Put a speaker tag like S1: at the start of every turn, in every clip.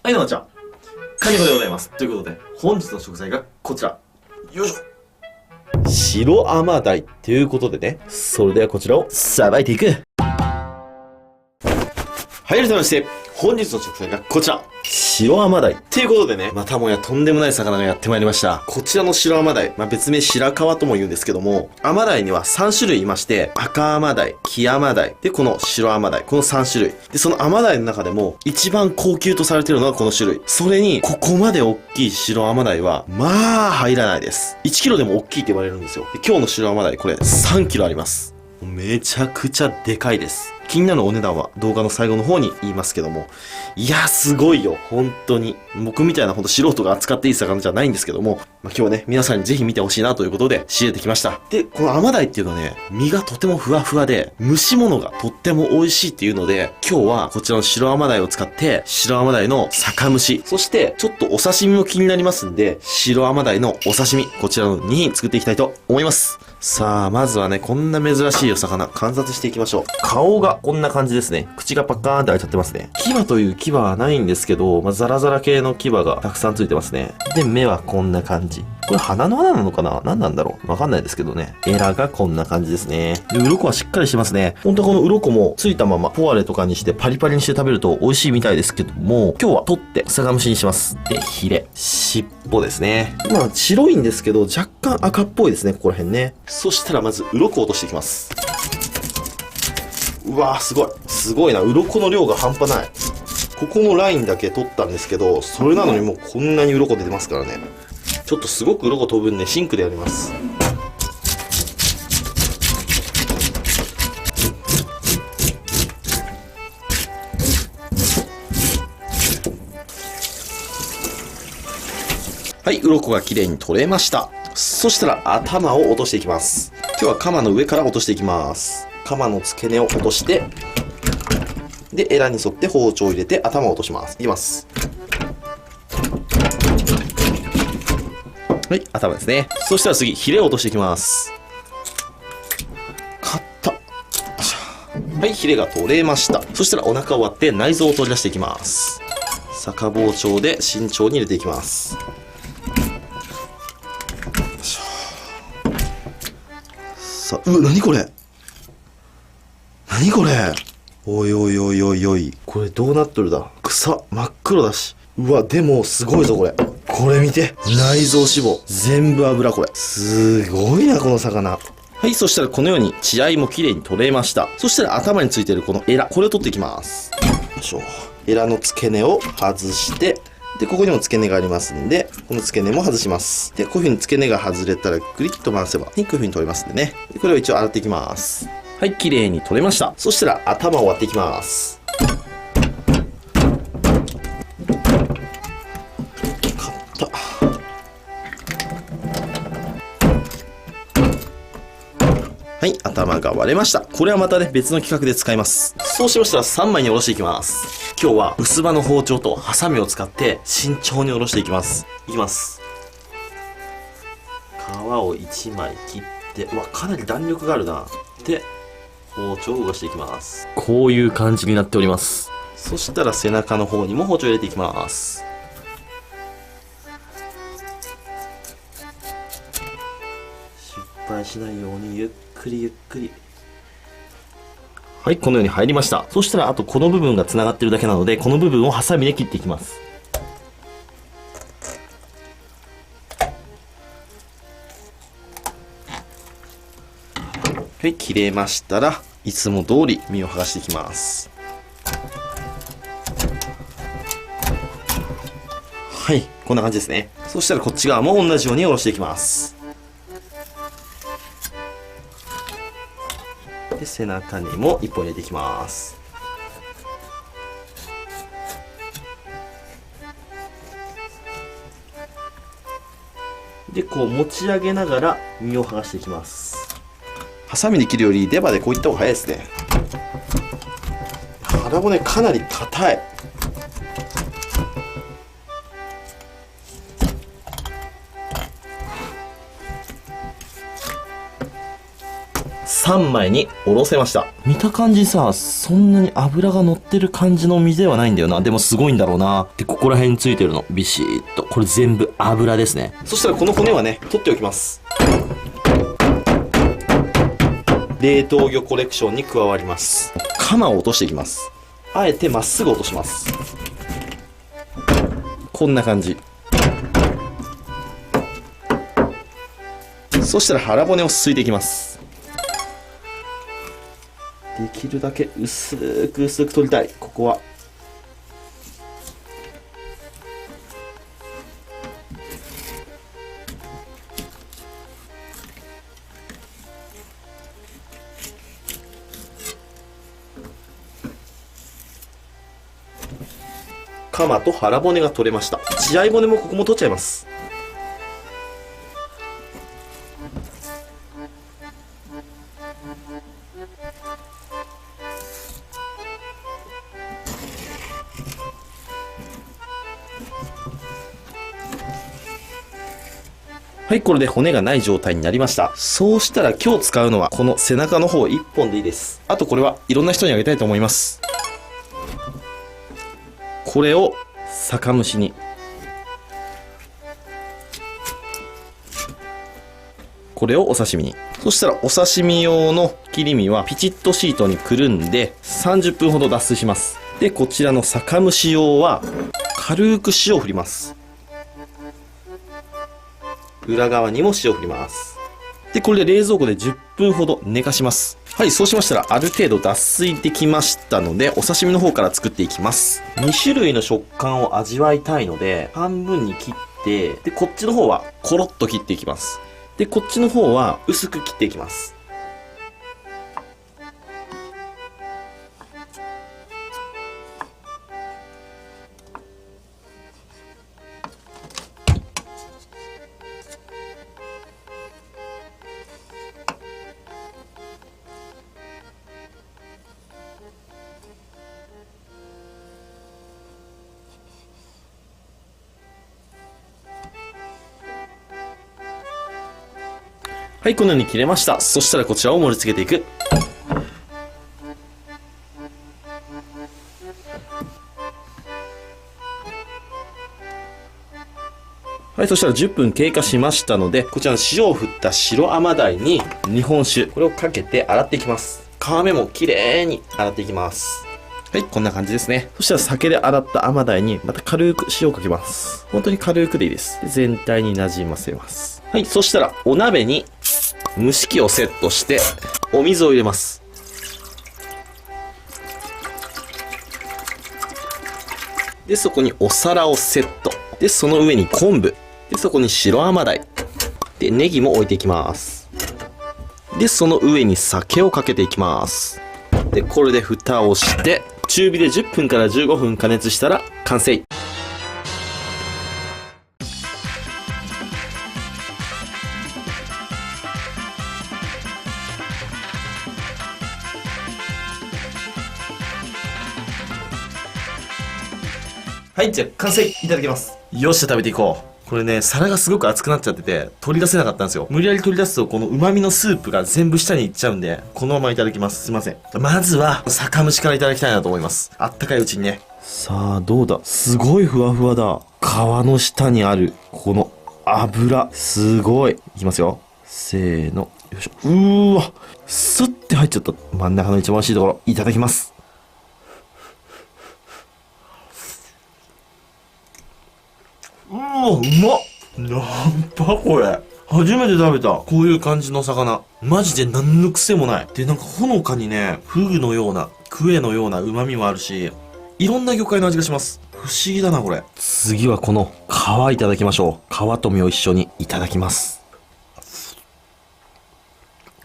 S1: はい、どうもちゃん。カニコでございます。ということで、本日の食材がこちら。よいしょ。白甘鯛ということでね、それではこちらをさばいていく。はい、改めまして、本日の食材がこちら。白甘鯛。ということでね、またもやとんでもない魚がやってまいりました。こちらの白甘鯛、別名白川とも言うんですけども、甘鯛には3種類いまして、赤甘鯛、黄甘鯛、で、この白甘鯛、この3種類。で、その甘鯛の中でも、一番高級とされているのはこの種類。それに、ここまで大きい白甘鯛は、まあ、入らないです。1キロでも大きいって言われるんですよ。で、今日の白甘鯛、これ3キロあります。めちゃくちゃでかいです。気になるお値段は動画の最後の方に言いますけども。いや、すごいよ。本当に。僕みたいな素人が扱っていい魚じゃないんですけども。今日はね、皆さんにぜひ見てほしいなということで仕入れてきました。で、この甘鯛っていうのはね、身がとてもふわふわで、蒸し物がとっても美味しいっていうので、今日はこちらの白甘鯛を使って、白甘鯛の酒蒸し、そしてちょっとお刺身も気になりますんで、白甘鯛のお刺身、こちらの2品作っていきたいと思います。さあ、まずはね、こんな珍しいお魚、観察していきましょう。顔がこんな感じですね。口がパカーンって開いちゃってますね。牙という牙はないんですけど、ザラザラ系の牙がたくさんついてますね。で、目はこんな感じ。これ鼻の穴なのかな？何なんだろう？わかんないですけどね。エラがこんな感じですね。で、鱗はしっかりしてますね。本当はこの鱗もついたままポワレとかにしてパリパリにして食べると美味しいみたいですけども、今日は取って酒蒸しにします。で、ヒレ。尻尾ですね。白いんですけど、若干赤っぽいですね、ここら辺ね。そしたらまず鱗を落としていきます。うわー、すごい。すごいな。鱗の量が半端ない。ここのラインだけ取ったんですけど、それなのにもうこんなに鱗出てますからね。ちょっとすごく鱗飛ぶんで、シンクでやります。はい、鱗が綺麗に取れました。そしたら頭を落としていきます。今日はカマの上から落としていきます。カマの付け根を落として、で、エラに沿って包丁を入れて頭を落とします。いきます。はい、頭ですね。そしたら次、ヒレを落としていきます。かった。はい、ヒレが取れました。そしたらお腹を割って内臓を取り出していきます。逆包丁で慎重に入れていきます。さあ、何これ？何これ？おいおいおいおいおい。これどうなっとるだ？草、真っ黒だし。うわ、でもすごいぞこれ。これ見て。内臓脂肪。全部油これ。すごいな、この魚。はい、そしたらこのように血合いも綺麗に取れました。そしたら頭についてるこのエラ。これを取っていきます。よいしょ。エラの付け根を外して、で、ここにも付け根がありますんで、この付け根も外します。で、こういう風に付け根が外れたらグリッと回せば、こういう風に取れますんでね。で、これを一応洗っていきます。はい、綺麗に取れました。そしたら頭を割っていきます。はい、頭が割れました。これはまたね、別の企画で使います。そうしましたら3枚におろしていきます。今日は薄刃の包丁とハサミを使って慎重におろしていきます。いきます。皮を1枚切って、うわ、かなり弾力があるな。で、包丁を動かしていきます。こういう感じになっております。そしたら背中の方にも包丁を入れていきます。失敗しないようにゆっくりゆっくり。はい、このように入りました。そしたらあとこの部分が繋がってるだけなので、この部分をハサミで切っていきます。はい、切れましたらいつも通り身を剥がしていきます。はい、こんな感じですね。そしたらこっち側も同じようにおろしていきます。で、背中にも1本入れていきます。で、こう持ち上げながら身を剥がしていきます。ハサミで切るよりレバーでこういった方が早いですね。腹骨かなり硬い。3枚におろせました。見た感じさ、そんなに油が乗ってる感じの身ではないんだよな。でもすごいんだろうな。で、ここら辺についてるの、ビシーっと。これ全部油ですね。そしたらこの骨はね、取っておきます。冷凍魚コレクションに加わります。カマを落としていきます。あえてまっすぐ落とします。こんな感じ。そしたら腹骨をすすいていきます。できるだけ薄く取りたい。ここはカマと腹骨が取れました。血合い骨もここも取っちゃいます。はい、これで骨がない状態になりました。そうしたら今日使うのはこの背中の方1本でいいです。あとこれはいろんな人にあげたいと思います。これを酒蒸しに。これをお刺身に。そしたらお刺身用の切り身はピチッとシートにくるんで30分ほど脱水します。で、こちらの酒蒸し用は軽く塩を振ります。裏側にも塩を振ります。で、これで冷蔵庫で10分ほど寝かします。はい、そうしましたらある程度脱水できましたので、お刺身の方から作っていきます。2種類の食感を味わいたいので、半分に切って、で、こっちの方はコロッと切っていきます。で、こっちの方は薄く切っていきます。はい、このように切れました。そしたらこちらを盛り付けていく。はい、そしたら10分経過しましたので、こちらの塩を振った白甘鯛に日本酒、これをかけて洗っていきます。皮目もきれいに洗っていきます。はい、こんな感じですね。そしたら酒で洗った甘鯛にまた軽く塩をかけます。本当に軽くでいいです。で、全体に馴染ませます。はい、そしたらお鍋に蒸し器をセットしてお水を入れます。で、そこにお皿をセット。で、その上に昆布。で、そこに白甘鯛。で、ネギも置いていきます。で、その上に酒をかけていきます。で、これで蓋をして、中火で10分から15分加熱したら完成。はい、じゃあ完成いただきます。よっしゃ、食べていこう。これね、皿がすごく熱くなっちゃってて、取り出せなかったんですよ。無理やり取り出すと、この旨味のスープが全部下にいっちゃうんで、このままいただきます。すいません。まずは、酒蒸しからいただきたいなと思います。あったかいうちにね。さあ、どうだ。すごいふわふわだ。皮の下にある、この油。すごい。いきますよ。せーの。よいしょ。うーわ。スッて入っちゃった。真ん中の一番美味しいところ。いただきます。うわ、うまっ。なんだこれ。初めて食べた。こういう感じの魚。マジで何の癖もない。で、なんかほのかにね、フグのような、クエのような旨味もあるし、いろんな魚介の味がします。不思議だな、これ。次はこの皮いただきましょう。皮と身を一緒にいただきます。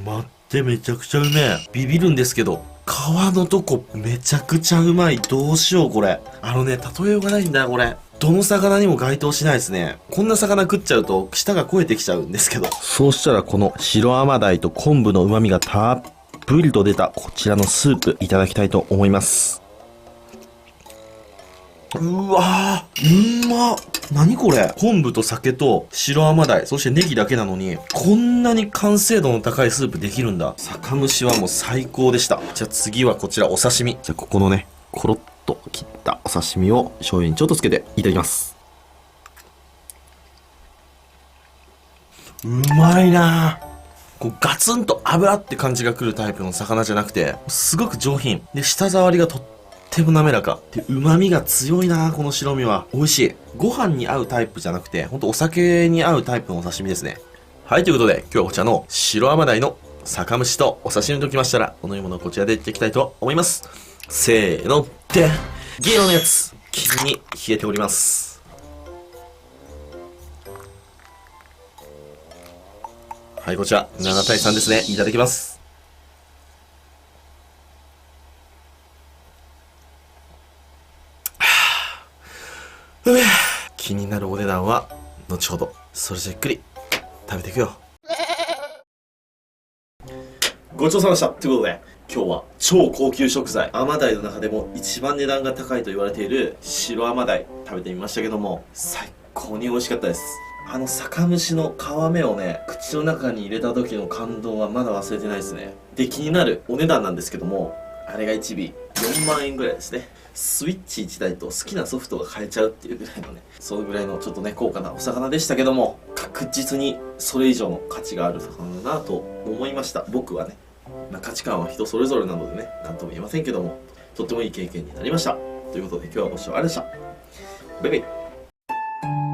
S1: 待って、めちゃくちゃうめえ。ビビるんですけど、皮のとこめちゃくちゃうまい。どうしよう、これ。例えようがないんだよ、これ。どの魚にも該当しないですね。こんな魚食っちゃうと舌が肥えてきちゃうんですけど。そうしたらこの白甘鯛と昆布の旨味がたっぷりと出たこちらのスープいただきたいと思います。うわー、うまっ。何これ、昆布と酒と白甘鯛、そしてネギだけなのに、こんなに完成度の高いスープできるんだ。酒蒸しはもう最高でした。じゃあ次はこちらお刺身。じゃあここのね、コロッと切ったお刺身を醤油にちょっとつけていただきます。うまいなぁ。こうガツンと油って感じが来るタイプの魚じゃなくて、すごく上品。で、舌触りがとっても滑らか。で、旨味が強いなぁ、この白身は。美味しい。ご飯に合うタイプじゃなくて、ほんとお酒に合うタイプのお刺身ですね。はい、ということで、今日はこちらの白甘鯛の酒蒸しとお刺身ときましたら、お飲み物こちらでいっていきたいと思います。せーの、で、銀色のやつ、金に冷えております。はい、こちら、7対3ですね。いただきます。気になるお値段は、後ほど、それじゃゆっくり、食べていくよ。ごちそうさまでした。ということで、今日は超高級食材、甘鯛の中でも一番値段が高いと言われている白甘鯛、食べてみましたけども、最高に美味しかったです。酒蒸しの皮目をね、口の中に入れた時の感動はまだ忘れてないですね。で、気になるお値段なんですけども、あれが1尾4万円ぐらいですね。スイッチ1台と好きなソフトが買えちゃうっていうぐらいのね、そのぐらいのちょっとね、高価なお魚でしたけども、確実にそれ以上の価値がある魚だなと思いました。僕はね。価値観は人それぞれなのでね、なんとも言えませんけども、とってもいい経験になりました。ということで今日はご視聴ありがとうございました。バイバイ。